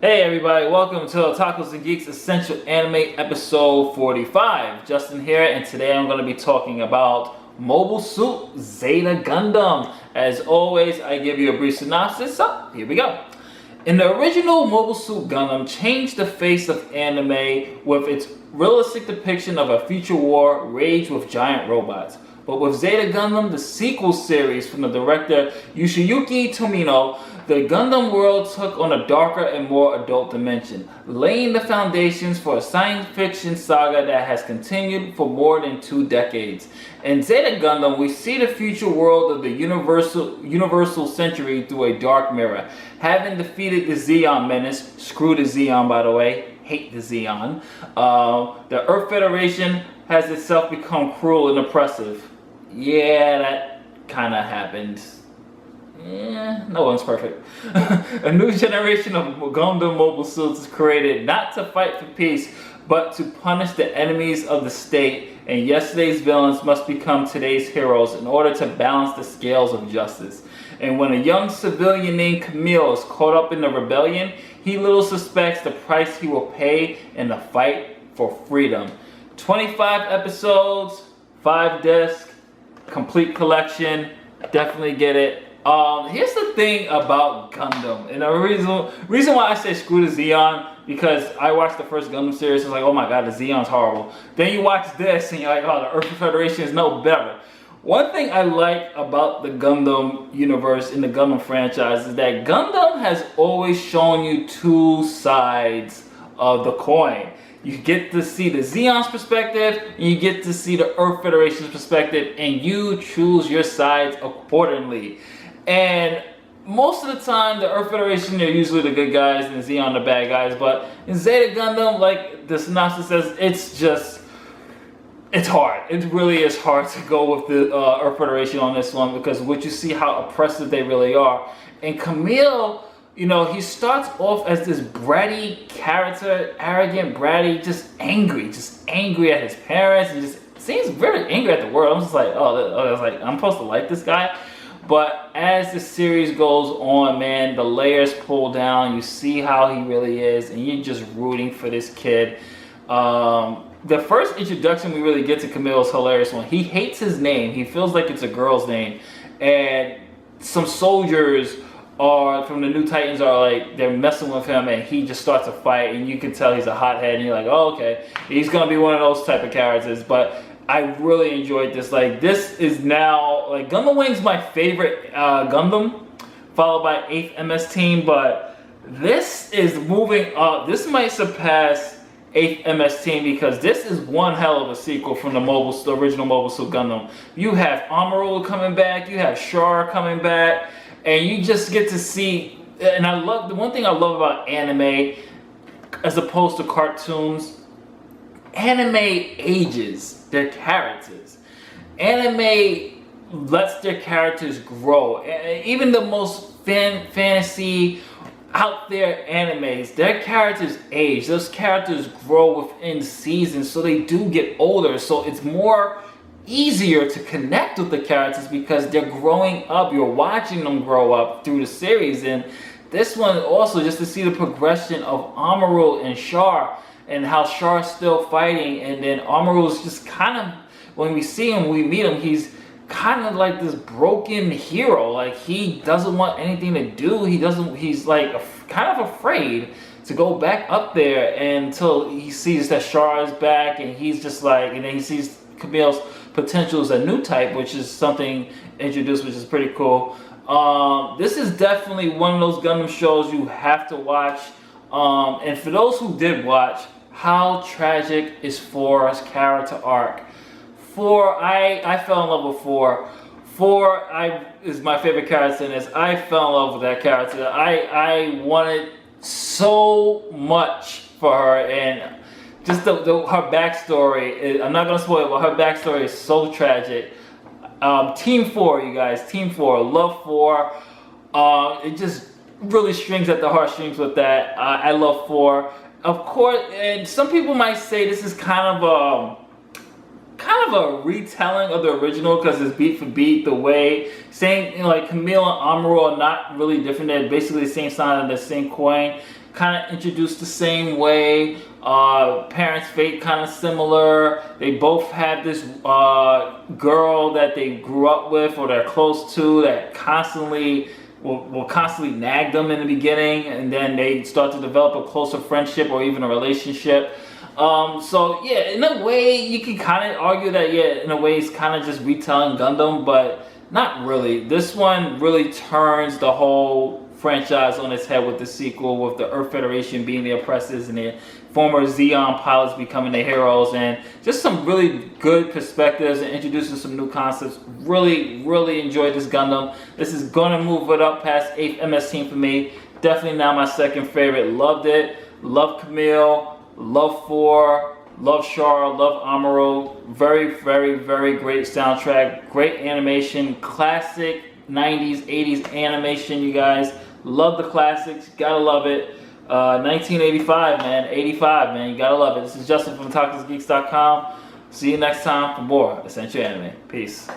Hey everybody, welcome to Tacos and Geeks Essential Anime episode 45. Justin here, and today I'm going to be talking about Mobile Suit Zeta Gundam. As always, I give you a brief synopsis, so here we go. In the original Mobile Suit Gundam changed the face of anime with its realistic depiction of a future war raged with giant robots. But with Zeta Gundam, the sequel series from the director Yoshiyuki Tomino, the Gundam world took on a darker and more adult dimension, laying the foundations for a science fiction saga that has continued for more than 2 decades. In Zeta Gundam, we see the future world of the universal century through a dark mirror. Having defeated the Zeon menace, screw the Zeon by the way, hate the Zeon, the Earth Federation has itself become cruel and oppressive. Yeah, that kind of happened. No one's perfect. A new generation of Gundam mobile suits is created not to fight for peace, but to punish the enemies of the state, and yesterday's villains must become today's heroes in order to balance the scales of justice. And when a young civilian named Kamille is caught up in the rebellion, he little suspects the price he will pay in the fight for freedom. 25 episodes, 5 discs, complete collection, definitely get it. Here's the thing about Gundam, and the reason why I say screw the Zeon, because I watched the first Gundam series, it's like, oh my god, the Zeon's horrible. Then you watch this, and you're like, oh, the Earth Federation is no better. One thing I like about the Gundam universe in the Gundam franchise is that Gundam has always shown you 2 sides of the coin. You get to see the Zeon's perspective, and you get to see the Earth Federation's perspective, and you choose your sides accordingly. And most of the time, the Earth Federation are usually the good guys and Zeon the bad guys. But in Zeta Gundam, like the synopsis says, it's hard. It really is hard to go with the Earth Federation on this one, because what you see how oppressive they really are. And Kamille, you know, he starts off as this bratty character, arrogant, bratty, just angry at his parents, and just seems very angry at the world. I'm just like, I'm supposed to like this guy. But as the series goes on, man, the layers pull down. You see how he really is, and you're just rooting for this kid. The first introduction we really get to Kamille is hilarious one. He hates his name. He feels like it's a girl's name. And some soldiers from the New Titans are like, they're messing with him, and he just starts a fight, and you can tell he's a hothead, and you're like, oh, okay. He's going to be one of those type of characters. But I really enjoyed this. Like, this is now, like, Gundam Wing's my favorite Gundam, followed by 8th MS Team, but this is moving up. This might surpass 8th MS Team, because this is one hell of a sequel from the original Mobile Suit Gundam. You have Amuro coming back, you have Char coming back, and you just get to see, and I love, the one thing I love about anime, as opposed to cartoons, anime ages their characters. Anime lets their characters grow. Even the most fantasy out there animes, their characters age. Those characters grow within seasons, so they do get older. So it's more easier to connect with the characters because they're growing up. You're watching them grow up through the series. And this one also, just to see the progression of Amuro and Char, and how Char's still fighting, and then Amuro's just kind of, when we see him, we meet him, he's kind of like this broken hero. Like, he doesn't want anything to do. He's like kind of afraid to go back up there until he sees that Char is back, and he's just like, and then he sees Kamille's potential as a new type, which is something introduced, which is pretty cool. This is definitely one of those Gundam shows you have to watch. And for those who did watch, how tragic is 4's character arc. 4, I fell in love with 4. 4 is my favorite character in this. I fell in love with that character. I wanted so much for her, and just her backstory. I'm not gonna spoil it, but her backstory is so tragic. Team 4, you guys, Team 4, love 4. It just really strings at the heartstrings with that. I love 4. Of course, and some people might say this is kind of a retelling of the original, because it's beat for beat. The way, same, like Kamille and Amuro are not really different. They're basically the same side of the same coin. kind of introduced the same way. Parents' fate kind of similar. They both have this girl that they grew up with or they're close to that constantly will constantly nag them in the beginning, and then they start to develop a closer friendship or even a relationship. So yeah, in a way you can kind of argue that in a way it's kind of just retelling Gundam, but not really. This one really turns the whole franchise on its head with the sequel, with the Earth Federation being the oppressors and the former Zeon pilots becoming the heroes, and just some really good perspectives and introducing some new concepts. Really enjoyed this Gundam. This is gonna move it up past 8th MS Team for me. Definitely now my second favorite. Loved it. Love Kamille. Love 4. Love Char. Love Amuro. Very great soundtrack. Great animation. Classic 90s, 80s animation, you guys. Love the classics. Gotta love it. 1985, man. 85, man. You gotta love it. This is Justin from TalkThisGeeks.com. See you next time for more Essential Anime. Peace.